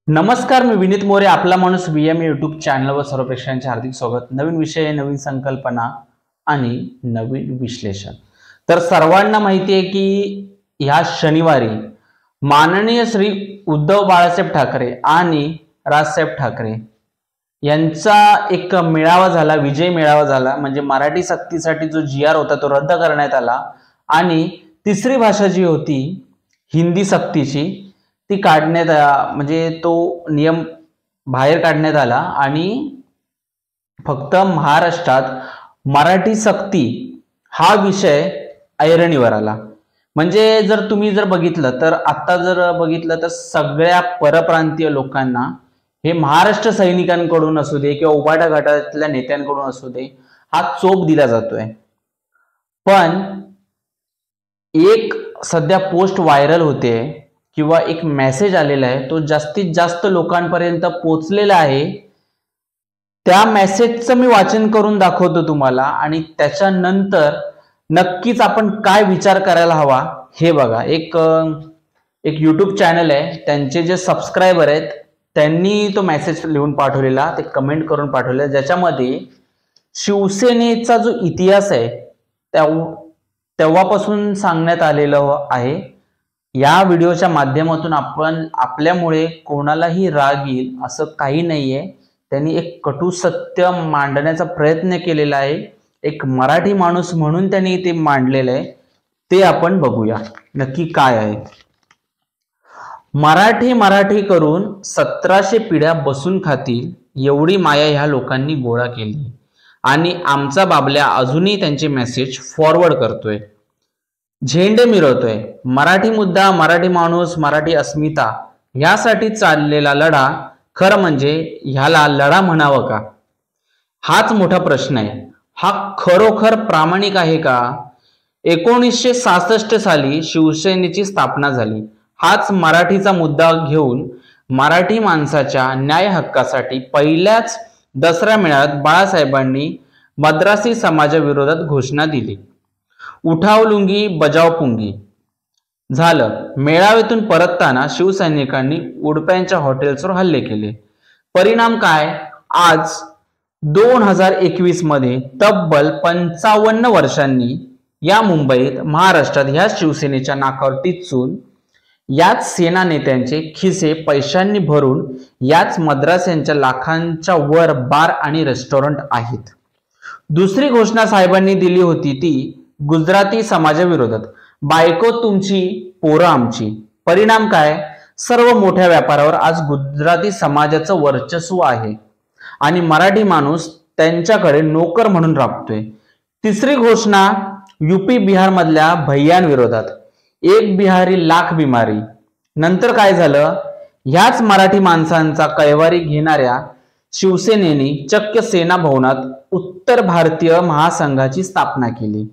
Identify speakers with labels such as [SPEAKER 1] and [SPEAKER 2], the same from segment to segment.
[SPEAKER 1] नमस्कार, मी विनीत मोरे. आपला माणूस VM यूट्यूब चॅनलवर सर्व प्रेक्षकांचे हार्दिक स्वागत. नवीन विषय, नवीन संकल्पना आणि नवीन विश्लेषण. तर सर्वांना माहिती आहे की ह्या शनिवारी माननीय श्री उद्धव बाळासाहेब ठाकरे आणि राजसाहेब ठाकरे यांचा एक मेळावा झाला, विजय मेळावा झाला. म्हणजे मराठी सक्तीसाठी जो GR होता तो रद्द करण्यात आला आणि तिसरी भाषा जी होती हिंदी सक्तीची ती काढण्यात म्हणजे तो नियम बाहेर काढण्यात आला आणि फक्त महाराष्ट्रात मराठी सक्ती हा विषय ऐरणीवर आला. म्हणजे जर तुम्ही बघितलं तर आता बघितलं तर सगळ्या परप्रांतीय लोकांना हे महाराष्ट्र सैनिकांकडून असू दे किंवा उभाटा गटातल्या नेत्यांकडून असू दे हा चोप दिला जातोय. पण एक सध्या पोस्ट व्हायरल होते किंवा एक मेसेज आलेला आहे, तो जास्तीत जास्त लोकांपर्यंत पोहोचलेला आहे. त्या मेसेजचं मी वाचन करून दाखवतो तुम्हाला आणि त्याच्यानंतर नक्कीच आपण काय विचार करायला हवा हे बघा. एक YouTube चॅनल आहे, त्यांचे जे सबस्क्रायबर आहेत त्यांनी तो मेसेज लिहून पाठवलेला, ते कमेंट करून पाठवलेला, ज्याच्यामध्ये शिवसेनेचा जो इतिहास आहे तेव्हापासून सांगण्यात आलेलं आहे. या व्हिडिओच्या माध्यमातून आपण आपल्यामुळे कोणालाही राग येईल असं काही नाहीये. त्यांनी एक कटू सत्य मांडण्याचा प्रयत्न केलेला आहे. एक मराठी माणूस म्हणून त्यांनी ते मांडलेलं आहे. ते आपण बघूया नक्की काय आहे. मराठी करून 1700 पिढ्या बसून खातील एवढी माया ह्या लोकांनी गोळा केली आणि आमचा बाबल्या अजूनही त्यांचे मेसेज फॉरवर्ड करतोय, झेंडे मिरवतोय. मराठी मुद्दा, मराठी माणूस, मराठी अस्मिता यासाठी चाललेला लढा खरं म्हणजे ह्याला लढा म्हणावं का? हाच मोठा प्रश्न आहे. हा खरोखर प्रामाणिक आहे का? 1966 साली शिवसेनेची स्थापना झाली. हाच मराठीचा मुद्दा घेऊन मराठी माणसाच्या न्याय हक्कासाठी पहिल्याच दसरा मेळाव्यात बाळासाहेबांनी मद्रासी समाजाविरोधात घोषणा दिली. उठाव लुंगी बजाव पुंगी झालं. मेळाव्यातून परतताना शिवसैनिकांनी उडप्यांच्या हॉटेल्सवर हल्ले केले. परिणाम काय? आज 2021 मध्ये तब्बल 55 वर्षांनी या मुंबईत, महाराष्ट्रात ह्या शिवसेनेच्या नाकावर टिचून याच सेना नेत्यांचे खिसे पैशांनी भरून याच मद्रास्यांच्या लाखांच्या वर बार आणि रेस्टॉरंट आहेत. दुसरी घोषणा साहेबांनी दिली होती ती गुजराती समाजाविरोधात, बायको तुमची पोरं आमची. परिणाम काय? सर्व मोठ्या व्यापारावर आज गुजराती समाजाचं वर्चस्व आहे आणि मराठी माणूस त्यांच्याकडे नोकर म्हणून राबतोय. तिसरी घोषणा UP बिहार मधल्या भैयांविरोधात, एक बिहारी लाख बिमारी. नंतर काय झालं? ह्याच मराठी माणसांचा कैवारी घेणाऱ्या शिवसेनेने चक्क सेना भवनात उत्तर भारतीय महासंघाची स्थापना केली.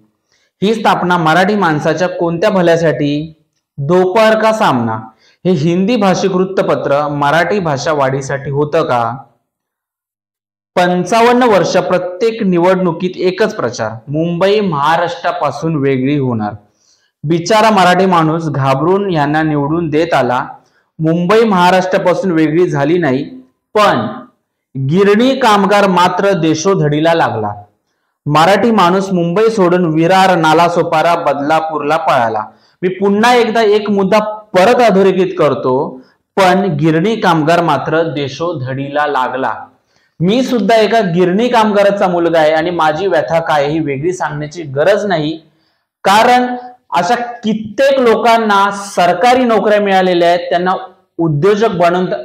[SPEAKER 1] ही स्थापना मराठी माणसाच्या कोणत्या भल्यासाठी? दोपहर का सामना हे हिंदी भाषिक वृत्तपत्र मराठी भाषा वाढीसाठी होतं का? 55 वर्ष प्रत्येक निवडणुकीत एकच प्रचार, मुंबई महाराष्ट्रापासून वेगळी होणार. बिचारा मराठी माणूस घाबरून यांना निवडून देत आला. मुंबई महाराष्ट्रापासून वेगळी झाली नाही, पण गिरणी कामगार मात्र देशोधडीला लागला. मराठी माणूस मुंबई सोडून विरार, नालासोपारा, बदलापूरला पळाला. मी पुन्हा एकदा एक मुद्दा परत अधोरेखित करतो, पण गिरणी कामगार मात्र देशोधडीला लागला. मी सुद्धा एका गिरणी कामगाराचा मुलगा आहे आणि माझी व्यथा काय ही वेगळी सांगण्याची गरज नाही, कारण अशा कित्येक लोकांना सरकारी नोकऱ्या मिळालेल्या आहेत, त्यांना उद्योजक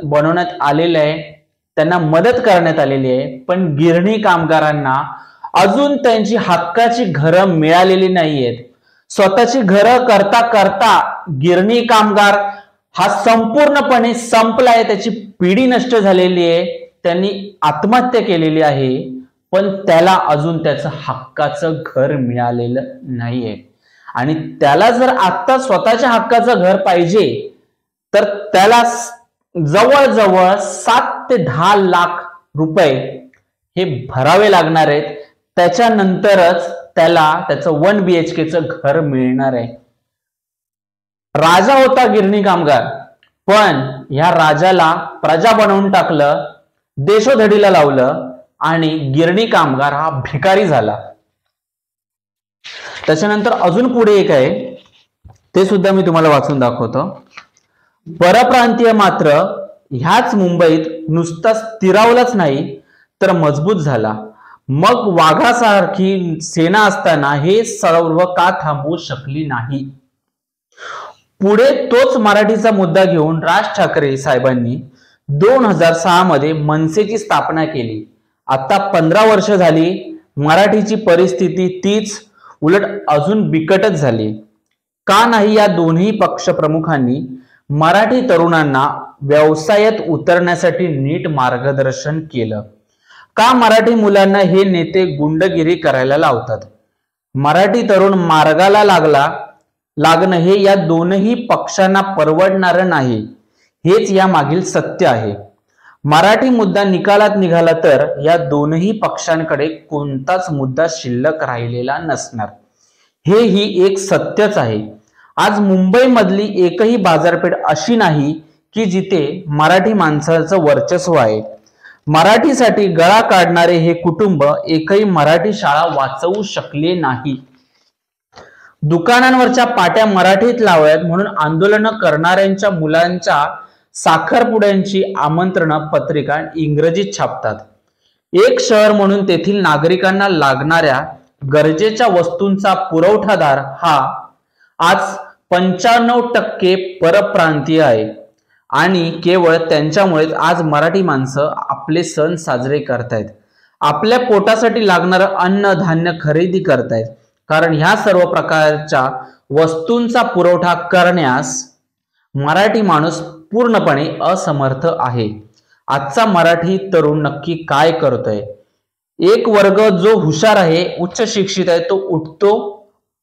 [SPEAKER 1] बनवण्यात आलेले आहे, त्यांना मदत करण्यात आलेली आहे. पण गिरणी कामगारांना अजून त्यांची हक्काची घरं मिळालेली नाहीयेत. स्वतःची घरं करता करता गिरणी कामगार हा संपूर्णपणे संपलाय, त्याची पिढी नष्ट झालेली आहे, त्यांनी आत्महत्या केलेली आहे, पण त्याला अजून त्याचं हक्काचं घर मिळालेलं नाहीये. आणि त्याला जर आता स्वतःच्या हक्काचं घर पाहिजे तर त्याला जवळजवळ 7 ते 10 लाख रुपये हे भरावे लागणार आहेत. त्याच्यानंतरच त्याला त्याचं 1 BHK घर मिळणार आहे. राजा होता गिरणी कामगार, पण ह्या राजाला प्रजा बनवून टाकलं, देशोधडीला लावलं आणि गिरणी कामगार हा भिकारी झाला. त्याच्यानंतर अजून पुढे एक आहे, ते सुद्धा मी तुम्हाला वाचून दाखवतो. परप्रांतीय मात्र ह्याच मुंबईत नुसता स्थिरावलाच नाही तर मजबूत झाला. मग वाघासारखी सेना असताना हे सर्व का थांबवू शकली नाही. पुढे तोच मराठीचा मुद्दा घेऊन राज ठाकरे साहेबांनी 2006 मध्ये मनसेची स्थापना केली. आता 15 वर्ष झाली, मराठीची परिस्थिती तीच, उलट अजून बिकटच झाली. का नाही या दोन्ही पक्ष प्रमुखांनी मराठी तरुणांना व्यवसायात उतरण्यासाठी नीट मार्गदर्शन केलं. का मराठी मुलांना हे नेते गुंडगिरी करायला लावतात. मराठी तरुण मार्गाला लागणं हे या दोनही पक्षांना परवडणार नाही, हेच या मागील सत्य आहे. मराठी मुद्दा निकालात निघाला तर या दोनही पक्षांकडे कोणताच मुद्दा शिल्लक राहिलेला नसणार, हेही एक सत्यच आहे. आज मुंबई मधली एकही बाजारपेठ अशी नाही की जिथे मराठी माणसाचं वर्चस्व आहे. मराठीसाठी गळा काढणारे हे कुटुंब एकही मराठी शाळा वाचवू शकले नाही. दुकानांवरच्या पाट्या मराठीत लावाव्यात म्हणून आंदोलन करणाऱ्यांच्या मुलांच्या साखरपुड्यांची आमंत्रण पत्रिका इंग्रजीत छापतात. एक शहर म्हणून तेथील नागरिकांना लागणाऱ्या गरजेच्या वस्तूंचा पुरवठादार हा आज 95% परप्रांतीय आहे आणि केवळ त्यांच्यामुळेच आज मराठी माणसं आपले सण साजरे करतायत, आपल्या पोटासाठी लागणारं अन्न धान्य खरेदी करतायत. कारण ह्या सर्व प्रकारच्या वस्तूंचा पुरवठा करण्यास मराठी माणूस पूर्णपणे असमर्थ आहे. आजचा मराठी तरुण नक्की काय करतोय. एक वर्ग जो हुशार आहे, उच्च शिक्षित आहे, तो उठतो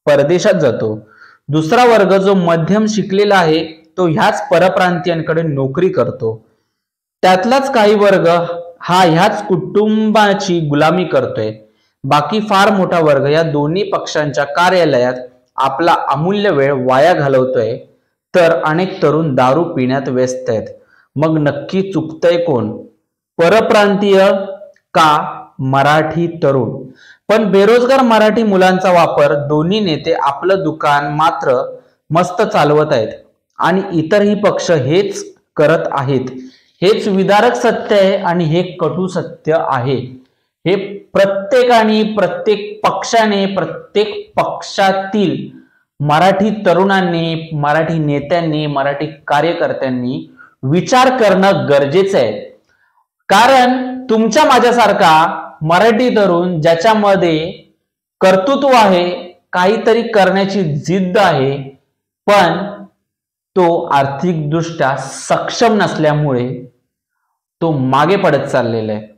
[SPEAKER 1] परदेशात जातो. दुसरा वर्ग जो मध्यम शिकलेला आहे तो ह्याच परप्रांतीयांकडे नोकरी करतो. त्यातलाच काही वर्ग हा ह्याच कुटुंबाची गुलामी करतोय. बाकी फार मोठा वर्ग या दोन्ही पक्षांच्या कार्यालयात आपला अमूल्य वेळ वाया घालवतोय, तर अनेक तरुण दारू पिण्यात व्यस्त आहेत. मग नक्की चुकतंय कोण, परप्रांतीय का मराठी तरुण. पण बेरोजगार मराठी मुलांचा वापर दोन्ही नेते आपलं दुकान मात्र मस्त चालवत आहेत आणि इतरही पक्ष हेच करत आहेत. हेच विदारक सत्य आहे आणि हे कटू सत्य आहे. हे प्रत्येकाने, प्रत्येक पक्षाने, प्रत्येक पक्षातील मराठी तरुणांनी, मराठी नेत्यांनी, मराठी कार्यकर्त्यांनी विचार करणं गरजेचं आहे. कारण तुमच्या माझ्यासारखा मराठी तरुण ज्याच्यामध्ये कर्तृत्व आहे, काहीतरी करण्याची जिद्द आहे, पण तो आर्थिकदृष्ट्या सक्षम नसल्यामुळे तो मागे पडत चाललेला आहे.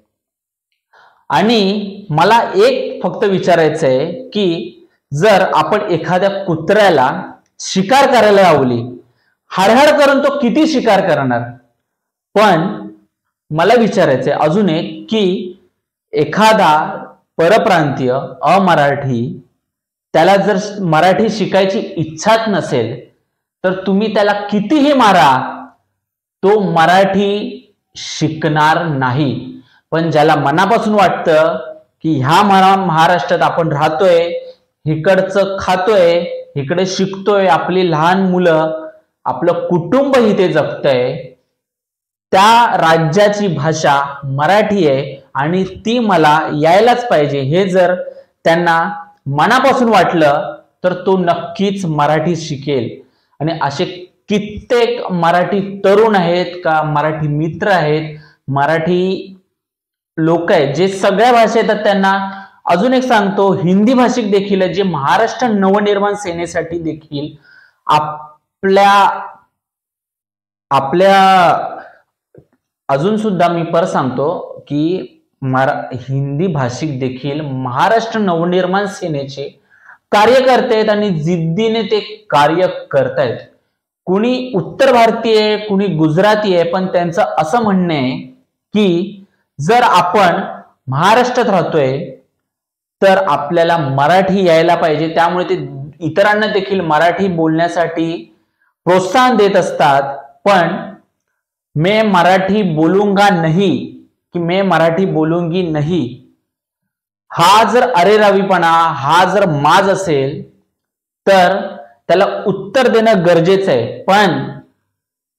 [SPEAKER 1] आणि मला एक फक्त विचारायचं आहे की जर आपण एखाद्या कुत्र्याला शिकार करायला लावली, हाडहाड करून तो किती शिकार करणार. पण मला विचारायचंय अजून एक की एखादा परप्रांतीय अमराठी, त्याला जर मराठी शिकायची इच्छाच नसेल तर तुम्ही त्याला कितीही मारा, तो मराठी शिकणार नाही. पण ज्याला मनापासून वाटतं की ह्या महाराष्ट्रात आपण राहतोय, इकडचं खातोय, इकडे शिकतोय, आपली लहान मुलं, आपलं कुटुंब इथे जगतंय, त्या राज्याची भाषा मराठी आहे आणि ती मला यायलाच पाहिजे, हे जर त्यांना मनापासून वाटलं तर तो नक्कीच मराठी शिकेल. आणि असे कित्येक मराठी तरुण आहेत, का मराठी मित्र आहेत, मराठी लोक आहेत जे सगळ्या भाषा येतात त्यांना. अजून एक सांगतो, हिंदी भाषिक देखील जे महाराष्ट्र नवनिर्माण सेनेसाठी देखील आपल्या अजून सुद्धा मी परत सांगतो की हिंदी भाषिक देखील महाराष्ट्र नवनिर्माण सेनेचे कार्यकर्ते आहेत आणि जिद्दीने ते कार्य करतायत. कुणी उत्तर भारतीय आहे, कुणी गुजराती आहे, पण त्यांचं असं म्हणणं आहे की जर आपण महाराष्ट्रात राहतोय तर आपल्याला मराठी यायला पाहिजे. त्यामुळे ते इतरांना देखील मराठी बोलण्यासाठी प्रोत्साहन देत असतात. पण मैं मराठी बोलूंगा नहीं की मैं मराठी बोलूंगी नहीं, हा जर अरेरावीपणा, हा जर माज असेल तर त्याला उत्तर देणं गरजेचं आहे. पण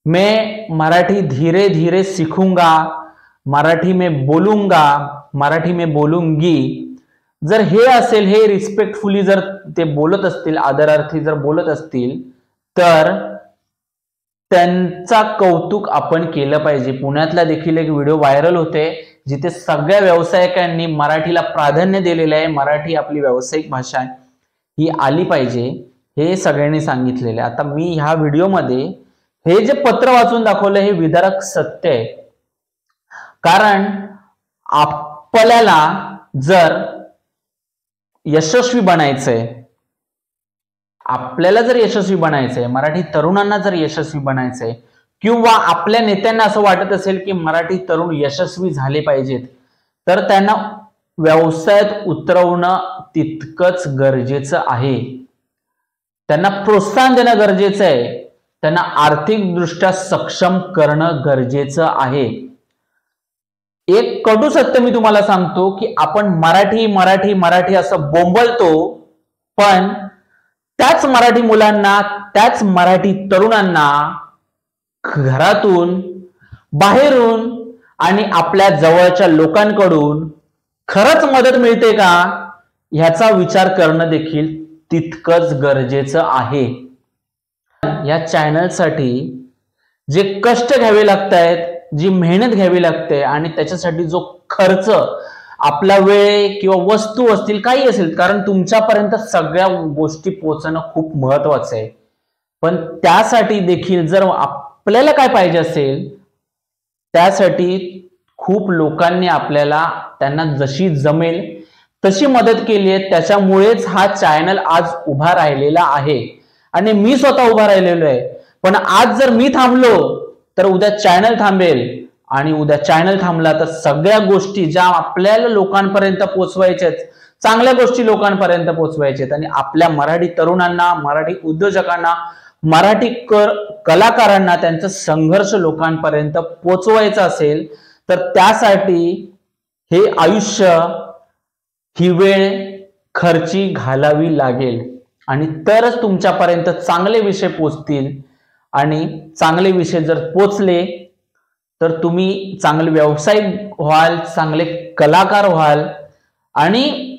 [SPEAKER 1] मैं मराठी धीरे धीरे सीखूंगा, मराठी में बोलूंगा, मराठी में बोलूंगी, जर हे असेल, हे रिस्पेक्टफुली जर ते बोलत असतील, आदरार्थी जर बोलत असतील, तर त्यांचा कौतुक आपण केलं पाहिजे. पुण्यातला देखील एक व्हिडिओ व्हायरल होते जिथे सगळ्या व्यावसायिकांनी मराठीला प्राधान्य दिलेलं आहे. मराठी आपली व्यावसायिक भाषा आहे, ही आली पाहिजे, हे सगळ्यांनी सांगितलेलं आहे. आता मी ह्या व्हिडिओमध्ये हे जे पत्र वाचून दाखवलं हे विदारक सत्य आहे. कारण आपल्याला जर यशस्वी बनायचंय, आपल्याला जर यशस्वी बनायचंय, मराठी तरुणांना जर यशस्वी बनायचंय, किंवा आपल्या नेत्यांना असं वाटत असेल की मराठी तरुण यशस्वी झाले पाहिजेत, तर त्यांना व्यवसायात उतरवणं तितकंच गरजेचं आहे. त्यांना प्रोत्साहन देणं गरजेचं आहे. त्यांना आर्थिकदृष्ट्या सक्षम करणं गरजेचं आहे. एक कटू सत्य मी तुम्हाला सांगतो की आपण मराठी मराठी मराठी असं बोंबलतो, पण त्याच मराठी मुलांना, त्याच मराठी तरुणांना घरातून, बाहेरून आणि आपल्या जवळच्या लोकांकडून खरंच मदत मिळते का, ह्याचा विचार करणं देखील तितकंच गरजेचं आहे. या चॅनलसाठी जे कष्ट घ्यावे लागतायत, जी मेहनत घ्यावी लागते आणि त्याच्यासाठी जो खर्च, आपला वेळ किंवा वस्तू असतील, काही असेल, कारण तुमच्यापर्यंत सगळ्या गोष्टी पोहोचणं खूप महत्वाचं आहे. पण त्यासाठी देखील जर आपल्याला काय पाहिजे असेल, त्यासाठी खूप लोकांनी आपल्याला, त्यांना जशी जमेल तशी मदत केली आहे. त्याच्यामुळेच हा चॅनल आज उभा राहिलेला आहे आणि मी स्वतः उभा राहिलेलो आहे. पण आज जर मी थांबलो तर उद्या चॅनल थांबेल, आणि उद्या चॅनल थांबला तर सगळ्या गोष्टी ज्या आपल्याला लोकांपर्यंत पोहोचवायच्यात, चांगल्या गोष्टी लोकांपर्यंत पोहोचवायच्यात, आणि आपल्या मराठी तरुणांना, मराठी उद्योजकांना, मराठी कलाकारांना त्यांचा संघर्ष लोकांपर्यंत पोहोचवायचा असेल, तर त्यासाठी हे आयुष्य, ही वेळ खर्ची घालावी लागेल. आणि तरच तुमच्यापर्यंत चांगले विषय पोहोचतील. आणि चांगले विषय जर पोचले तर तुम्ही चांगले व्यावसायिक व्हाल, चांगले कलाकार व्हाल, आणि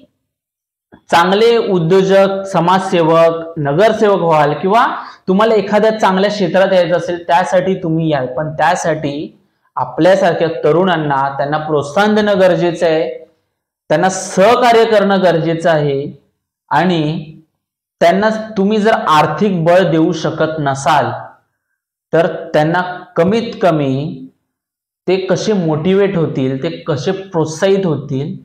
[SPEAKER 1] चांगले उद्योजक, समाजसेवक, नगरसेवक व्हाल, किंवा तुम्हाला एखाद्या चांगल्या क्षेत्रात यायचं असेल त्यासाठी तुम्ही याल. पण त्यासाठी आपल्यासारख्या तरुणांना, त्यांना प्रोत्साहन देणं गरजेचं आहे, त्यांना सहकार्य करणं गरजेचं आहे. आणि त्यांना तुम्ही जर आर्थिक बळ देऊ शकत नसाल तर त्यांना कमीत कमी ते कसे मोटिवेट होतील, ते कसे प्रोत्साहित होतील,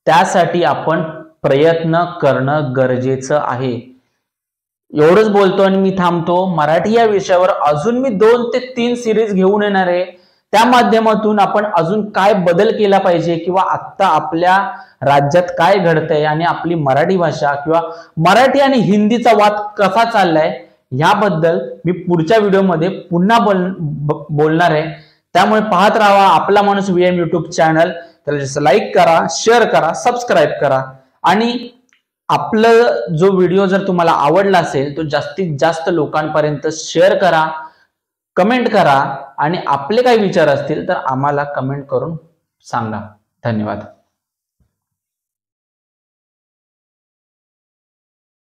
[SPEAKER 1] त्यासाठी आपण प्रयत्न करणं गरजेचं आहे. एवढंच बोलतो आणि मी थांबतो. मराठी या विषयावर अजून मी 2 ते 3 सिरीज घेऊन येणार आहे. त्या माध्यमातून आपण अजून काय बदल केला पाहिजे, किंवा आता आपल्या राज्यात काय घडतंय आणि आपली मराठी भाषा किंवा मराठी आणि हिंदीचा वाद कसा चाललाय, याबद्दल मी पुढच्या व्हिडिओमध्ये पुन्हा बोलणार आहे. त्यामुळे पाहत राहा आपला माणूस VM YouTube चॅनल. त्याला जसं लाईक करा, शेअर करा, सबस्क्राईब करा. आणि आपलं जो व्हिडिओ जर तुम्हाला आवडला असेल तो जास्तीत जास्त लोकांपर्यंत शेअर करा, कमेंट करा, आणि आपले काही विचार असतील तर आम्हाला कमेंट करून सांगा. धन्यवाद.